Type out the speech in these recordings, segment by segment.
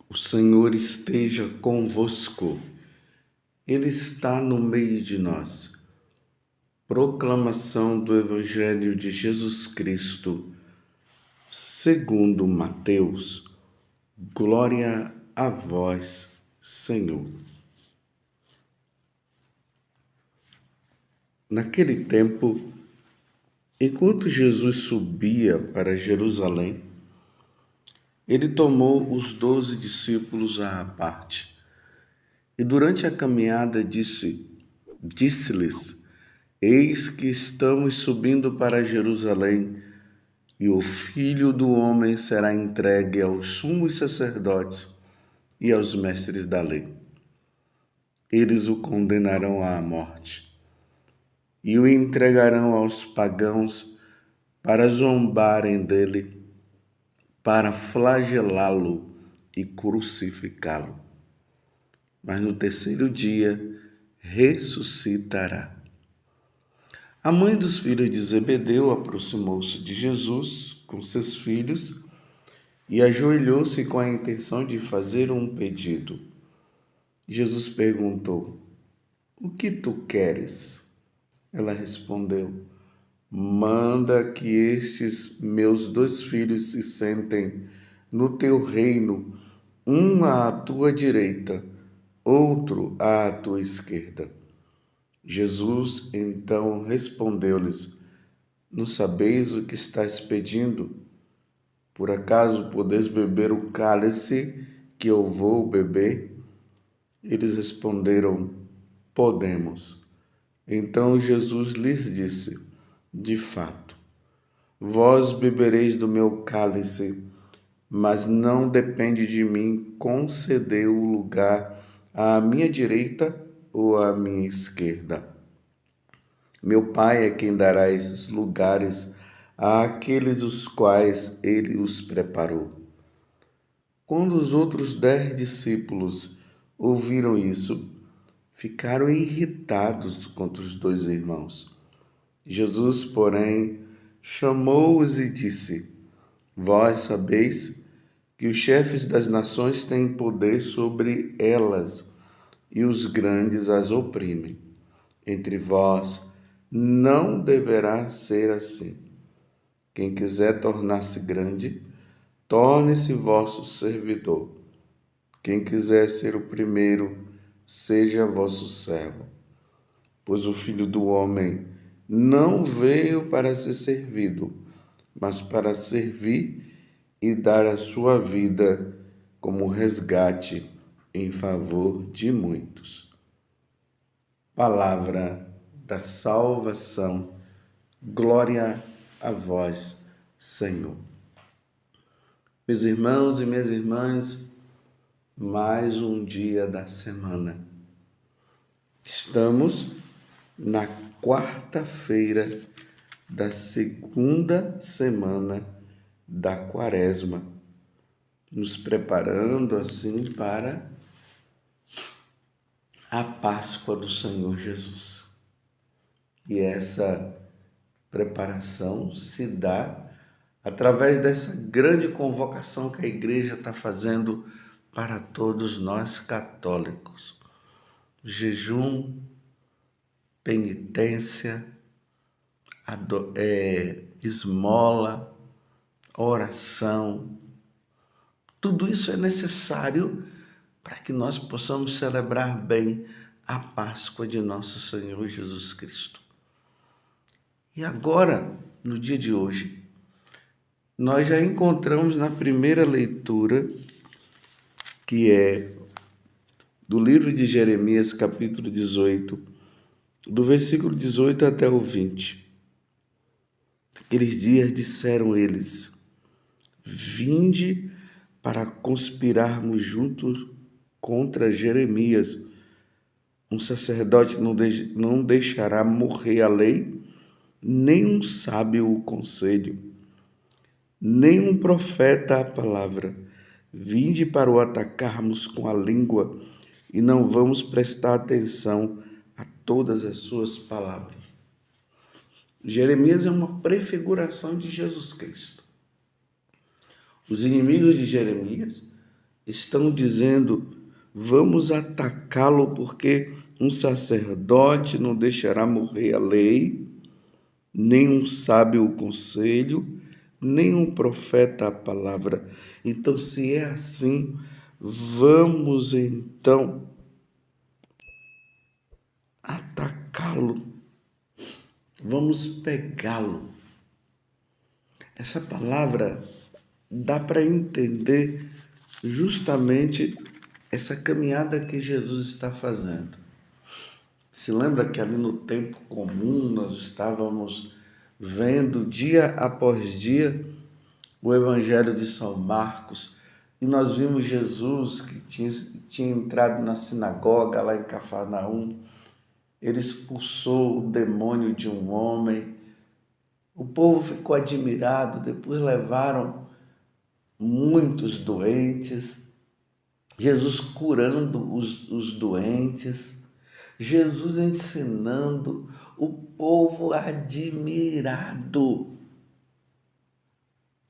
O Senhor esteja convosco, Ele está no meio de nós. Proclamação do Evangelho de Jesus Cristo, segundo Mateus. Glória a vós, Senhor. Naquele tempo, enquanto Jesus subia para Jerusalém, ele tomou os 12 discípulos à parte e durante a caminhada disse-lhes: Eis que estamos subindo para Jerusalém, e o Filho do Homem será entregue aos sumos sacerdotes e aos mestres da lei. Eles o condenarão à morte e o entregarão aos pagãos para zombarem dele, para flagelá-lo e crucificá-lo. Mas no terceiro dia ressuscitará. A mãe dos filhos de Zebedeu aproximou-se de Jesus com seus filhos e ajoelhou-se com a intenção de fazer um pedido. Jesus perguntou: O que tu queres? Ela respondeu: Manda que estes meus 2 filhos se sentem no teu reino, um à tua direita, outro à tua esquerda. Jesus então respondeu-lhes: Não sabeis o que estáis pedindo? Por acaso podeis beber o cálice que eu vou beber? Eles responderam: Podemos. Então Jesus lhes disse: De fato, vós bebereis do meu cálice, mas não depende de mim conceder o lugar à minha direita ou à minha esquerda. Meu Pai é quem dará esses lugares àqueles os quais ele os preparou. Quando os outros 10 discípulos ouviram isso, ficaram irritados contra os 2 irmãos. Jesus, porém, chamou-os e disse: Vós sabeis que os chefes das nações têm poder sobre elas e os grandes as oprimem. Entre vós não deverá ser assim. Quem quiser tornar-se grande, torne-se vosso servidor. Quem quiser ser o primeiro, seja vosso servo. Pois o Filho do Homem não veio para ser servido, mas para servir e dar a sua vida como resgate em favor de muitos. Palavra da salvação. Glória a vós, Senhor. Meus irmãos e minhas irmãs, mais um dia da semana. Estamos na quarta-feira da segunda semana da Quaresma, nos preparando assim para a Páscoa do Senhor Jesus. E essa preparação se dá através dessa grande convocação que a igreja está fazendo para todos nós católicos. Jejum, penitência, esmola, oração. Tudo isso é necessário para que nós possamos celebrar bem a Páscoa de nosso Senhor Jesus Cristo. E agora, no dia de hoje, nós já encontramos na primeira leitura, que é do livro de Jeremias, capítulo 18, do versículo 18 até o 20. Aqueles dias disseram eles: Vinde para conspirarmos juntos contra Jeremias. Um sacerdote não deixará morrer a lei, nem um sábio o conselho, nem um profeta a palavra. Vinde para o atacarmos com a língua, e não vamos prestar atenção a todas as suas palavras. Jeremias é uma prefiguração de Jesus Cristo. Os inimigos de Jeremias estão dizendo: vamos atacá-lo porque um sacerdote não deixará morrer a lei, nem um sábio o conselho, nem um profeta a palavra. Então, se é assim, vamos então atacá-lo, vamos pegá-lo. Essa palavra dá para entender justamente essa caminhada que Jesus está fazendo. Se lembra que ali no tempo comum nós estávamos vendo dia após dia o Evangelho de São Marcos e nós vimos Jesus que tinha entrado na sinagoga lá em Cafarnaum. Ele expulsou o demônio de um homem. O povo ficou admirado, depois levaram muitos doentes, Jesus curando os doentes, Jesus ensinando, o povo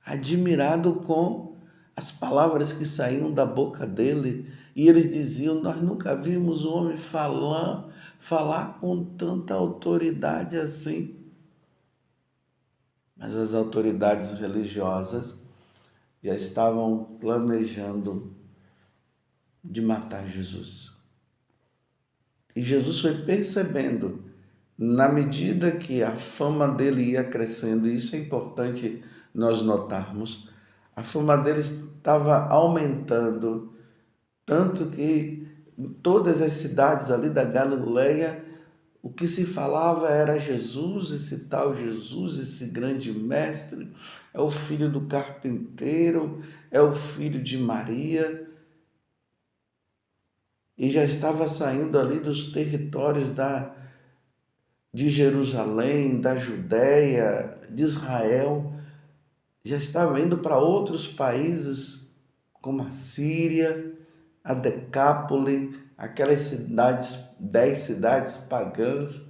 admirado com as palavras que saíam da boca dele. E eles diziam: nós nunca vimos um homem falar com tanta autoridade assim. Mas as autoridades religiosas já estavam planejando de matar Jesus. E Jesus foi percebendo, na medida que a fama dele ia crescendo, e isso é importante nós notarmos, a fama dele estava aumentando, tanto que em todas as cidades ali da Galileia, o que se falava era Jesus, esse tal Jesus, esse grande mestre, é o filho do carpinteiro, é o filho de Maria. E já estava saindo ali dos territórios de Jerusalém, da Judéia, de Israel, já estava indo para outros países, como a Síria, a Decápole, aquelas cidades, 10 cidades pagãs.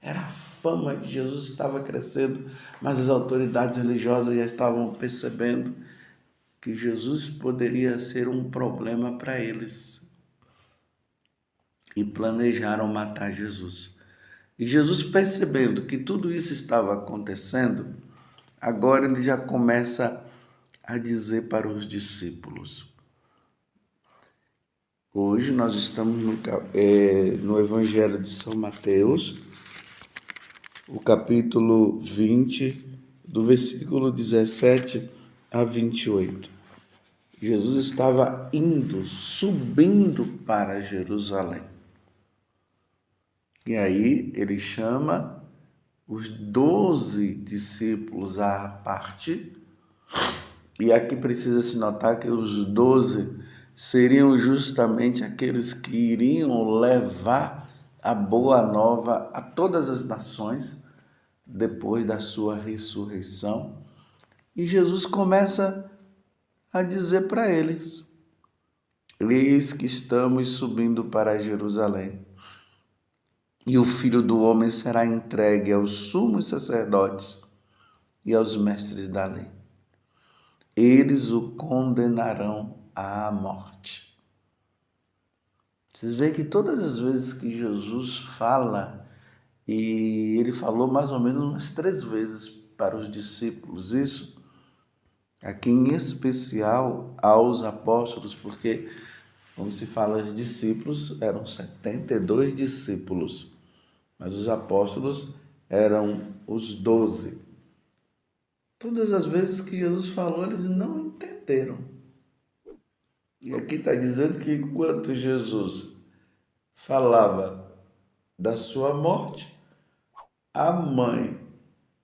Era a fama de Jesus estava crescendo, mas as autoridades religiosas já estavam percebendo que Jesus poderia ser um problema para eles e planejaram matar Jesus. E Jesus, percebendo que tudo isso estava acontecendo, agora ele já começa a dizer para os discípulos. Hoje nós estamos no Evangelho de São Mateus, o capítulo 20, do versículo 17 a 28. Jesus estava subindo para Jerusalém. E aí ele chama os 12 discípulos à parte. E aqui precisa se notar que os 12 seriam justamente aqueles que iriam levar a boa nova a todas as nações depois da sua ressurreição. E Jesus começa a dizer para eles: eis que estamos subindo para Jerusalém, e o Filho do Homem será entregue aos sumos sacerdotes e aos mestres da lei. Eles o condenarão à morte. Vocês veem que todas as vezes que Jesus fala, e ele falou mais ou menos umas 3 vezes para os discípulos isso, aqui em especial aos apóstolos, porque, como se fala, os discípulos eram 72 discípulos, mas os apóstolos eram os 12. Todas as vezes que Jesus falou, eles não entenderam. E aqui está dizendo que enquanto Jesus falava da sua morte, a mãe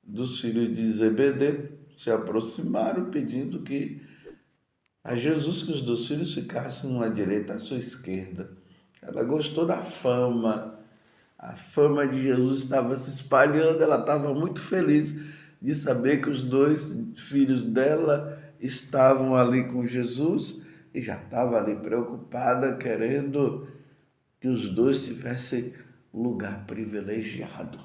dos filhos de Zebedeu se aproximaram pedindo que a Jesus que os 2 filhos ficassem uma à direita, à sua esquerda. Ela gostou da fama. A fama de Jesus estava se espalhando, ela estava muito feliz de saber que os 2 filhos dela estavam ali com Jesus e já estava ali preocupada, querendo que os 2 tivessem um lugar privilegiado.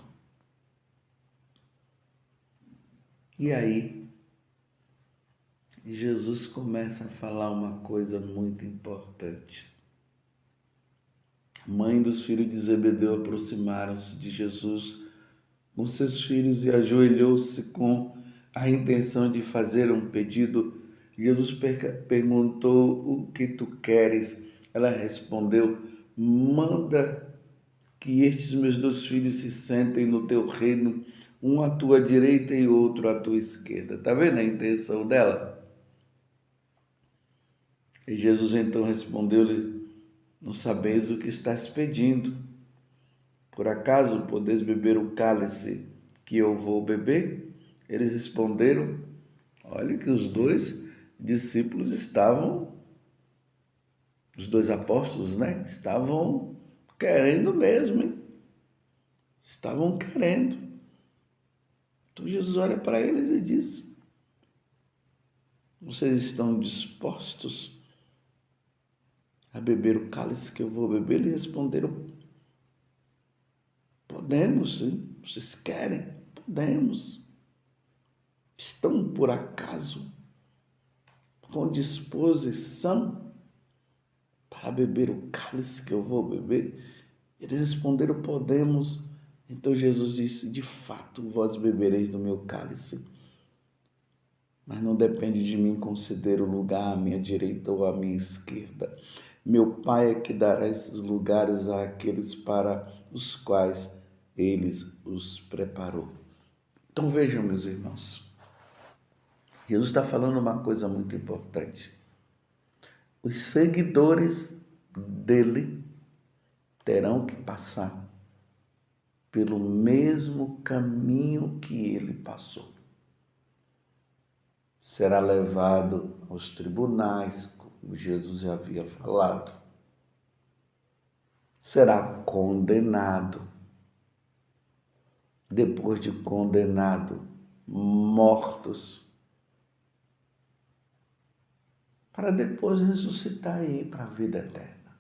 E aí, E Jesus começa a falar uma coisa muito importante. A mãe dos filhos de Zebedeu aproximaram-se de Jesus com seus filhos e ajoelhou-se com a intenção de fazer um pedido. Jesus perguntou: o que tu queres? Ela respondeu: manda que estes meus 2 filhos se sentem no teu reino, um à tua direita e outro à tua esquerda. Está vendo a intenção dela? E Jesus então respondeu-lhe: não sabeis o que estás pedindo. Por acaso podeis beber o cálice que eu vou beber? Eles responderam: olha que os 2 discípulos estavam, os 2 apóstolos, né? Estavam querendo mesmo, hein? Estavam querendo. Então Jesus olha para eles e diz: vocês estão dispostos a beber o cálice que eu vou beber? Eles responderam: podemos, sim. Vocês querem? Podemos. Estão, por acaso, com disposição para beber o cálice que eu vou beber? Eles responderam: podemos. Então Jesus disse: de fato, vós bebereis do meu cálice, mas não depende de mim conceder o lugar à minha direita ou à minha esquerda. Meu Pai é que dará esses lugares àqueles para os quais eles os preparou. Então vejam, meus irmãos, Jesus está falando uma coisa muito importante. Os seguidores dele terão que passar pelo mesmo caminho que ele passou. Será levado aos tribunais, como Jesus já havia falado. Será condenado. Depois de condenado, mortos, para depois ressuscitar e ir para a vida eterna.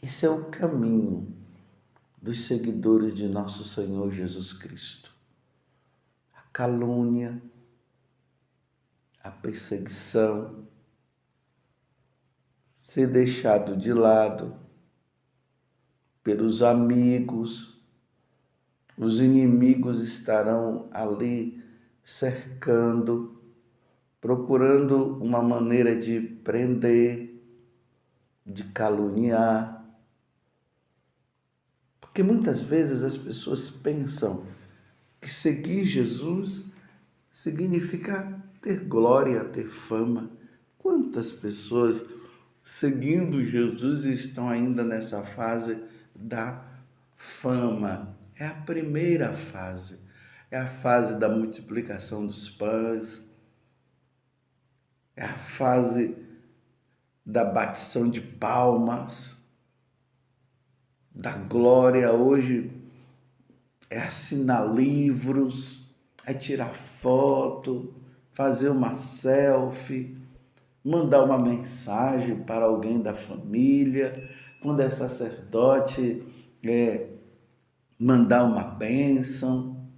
Esse é o caminho dos seguidores de nosso Senhor Jesus Cristo. A calúnia, a perseguição, ser deixado de lado pelos amigos. Os inimigos estarão ali cercando, procurando uma maneira de prender, de caluniar. Porque muitas vezes as pessoas pensam que seguir Jesus significa ter glória, ter fama. Quantas pessoas seguindo Jesus estão ainda nessa fase da fama? É a primeira fase. É a fase da multiplicação dos pães. É a fase da batição de palmas, da glória. Hoje é assinar livros, é tirar foto, fazer uma selfie, mandar uma mensagem para alguém da família, quando é sacerdote, mandar uma bênção.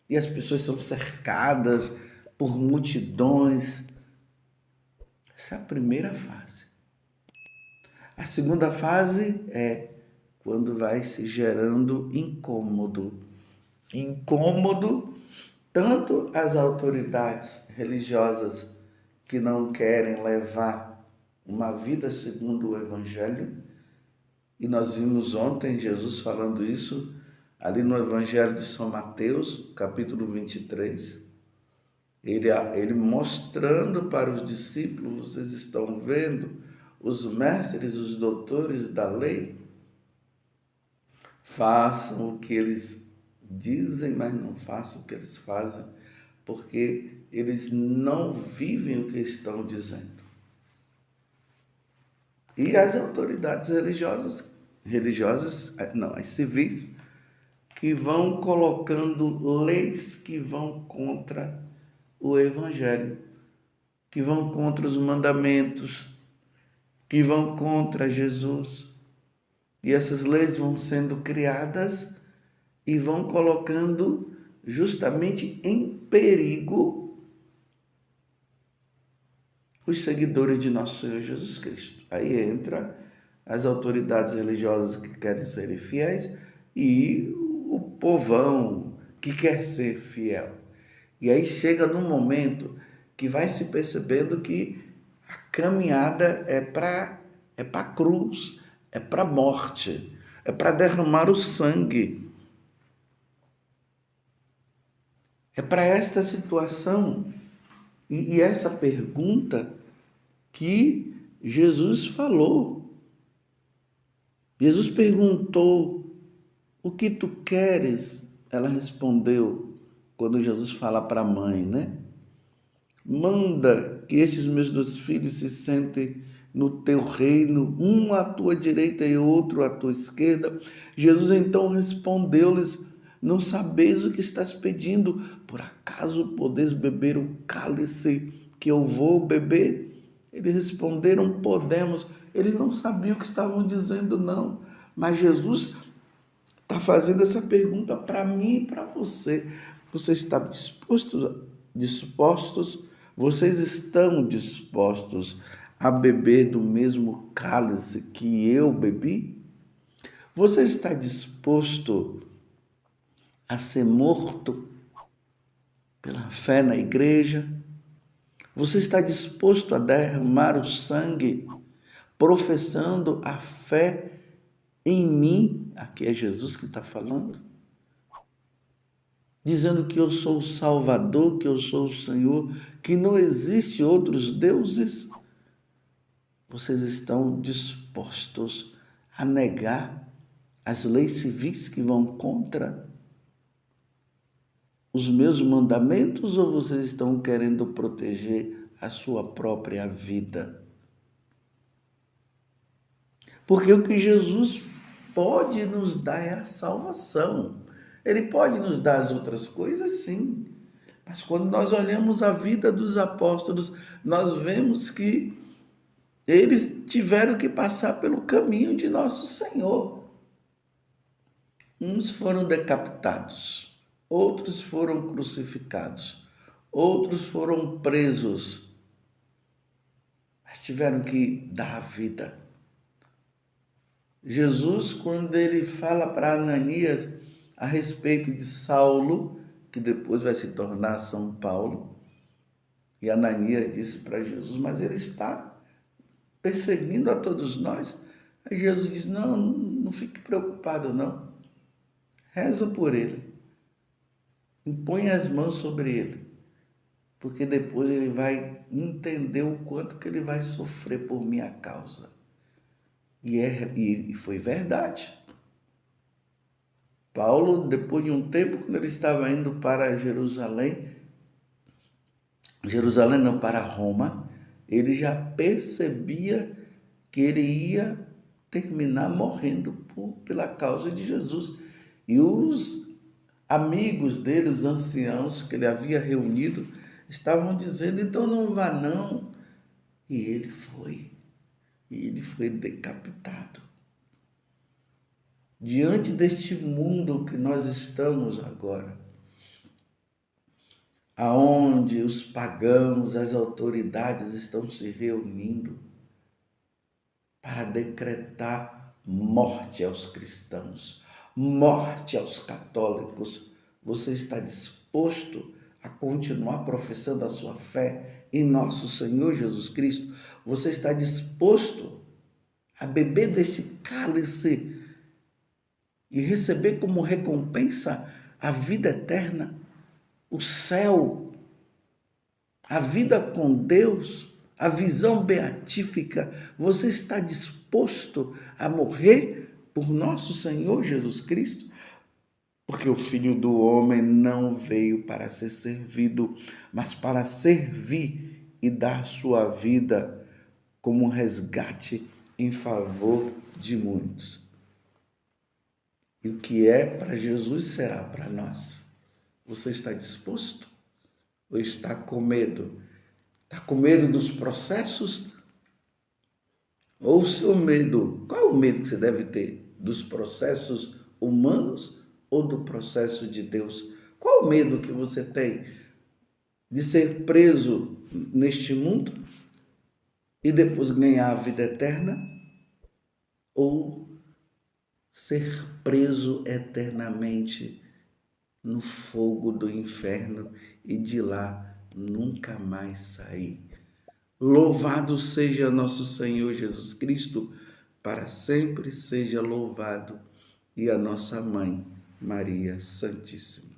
E as pessoas são cercadas por multidões. Essa é a primeira fase. A segunda fase é quando vai se gerando incômodo. Incômodo, tanto as autoridades religiosas que não querem levar uma vida segundo o Evangelho, e nós vimos ontem Jesus falando isso ali no Evangelho de São Mateus, capítulo 23, ele mostrando para os discípulos: vocês estão vendo os mestres, os doutores da lei, façam o que eles dizem, mas não façam o que eles fazem, porque eles não vivem o que estão dizendo. E as autoridades as civis, que vão colocando leis que vão contra o Evangelho, que vão contra os mandamentos, que vão contra Jesus. E essas leis vão sendo criadas e vão colocando justamente em perigo os seguidores de nosso Senhor Jesus Cristo. Aí entra as autoridades religiosas que querem ser fiéis e o povão que quer ser fiel. E aí chega num momento que vai se percebendo que a caminhada é para a cruz, é para a morte, é para derramar o sangue. É para esta situação e essa pergunta que Jesus falou. Jesus perguntou: o que tu queres? Ela respondeu, quando Jesus fala para a mãe, né? Manda que estes meus 2 filhos se sentem no teu reino, um à tua direita e outro à tua esquerda. Jesus então respondeu-lhes: não sabeis o que estás pedindo? Por acaso podeis beber o cálice que eu vou beber? Eles responderam: podemos. Eles não sabiam o que estavam dizendo, não. Mas Jesus está fazendo essa pergunta para mim e para você. Você está dispostos? Vocês estão dispostos a beber do mesmo cálice que eu bebi? Você está disposto a ser morto pela fé na igreja? Você está disposto a derramar o sangue, professando a fé em mim? Aqui é Jesus que está falando. Dizendo que eu sou o Salvador, que eu sou o Senhor, que não existe outros deuses. Vocês estão dispostos a negar as leis civis que vão contra os meus mandamentos, ou vocês estão querendo proteger a sua própria vida? Porque o que Jesus pode nos dar é a salvação. Ele pode nos dar as outras coisas, sim. Mas quando nós olhamos a vida dos apóstolos, nós vemos que eles tiveram que passar pelo caminho de nosso Senhor. Uns foram decapitados, outros foram crucificados, outros foram presos, mas tiveram que dar a vida. Jesus, quando ele fala para Ananias a respeito de Saulo, que depois vai se tornar São Paulo, e Ananias disse para Jesus: mas ele está perseguindo a todos nós. Aí Jesus diz: não fique preocupado, não. Reza por ele. Impõe as mãos sobre ele, porque depois ele vai entender o quanto que ele vai sofrer por minha causa. E foi verdade. Paulo, depois de um tempo, quando ele estava indo para para Roma, ele já percebia que ele ia terminar morrendo pela causa de Jesus. E os amigos dele, os anciãos que ele havia reunido, estavam dizendo: então não vá não. E ele foi decapitado. Diante deste mundo que nós estamos agora, aonde os pagãos, as autoridades estão se reunindo para decretar morte aos cristãos, morte aos católicos, você está disposto a continuar professando a sua fé em nosso Senhor Jesus Cristo? Você está disposto a beber desse cálice e receber como recompensa a vida eterna, o céu, a vida com Deus, a visão beatífica? Você está disposto a morrer por nosso Senhor Jesus Cristo? Porque o Filho do Homem não veio para ser servido, mas para servir e dar sua vida como resgate em favor de muitos. E o que é para Jesus será para nós. Você está disposto? Ou está com medo? Está com medo dos processos? Ou o seu medo? Qual é o medo que você deve ter? Dos processos humanos ou do processo de Deus? Qual o medo que você tem? De ser preso neste mundo? e depois ganhar a vida eterna, ou ser preso eternamente no fogo do inferno e de lá nunca mais sair. Louvado seja nosso Senhor Jesus Cristo, para sempre seja louvado, e a nossa mãe, Maria Santíssima.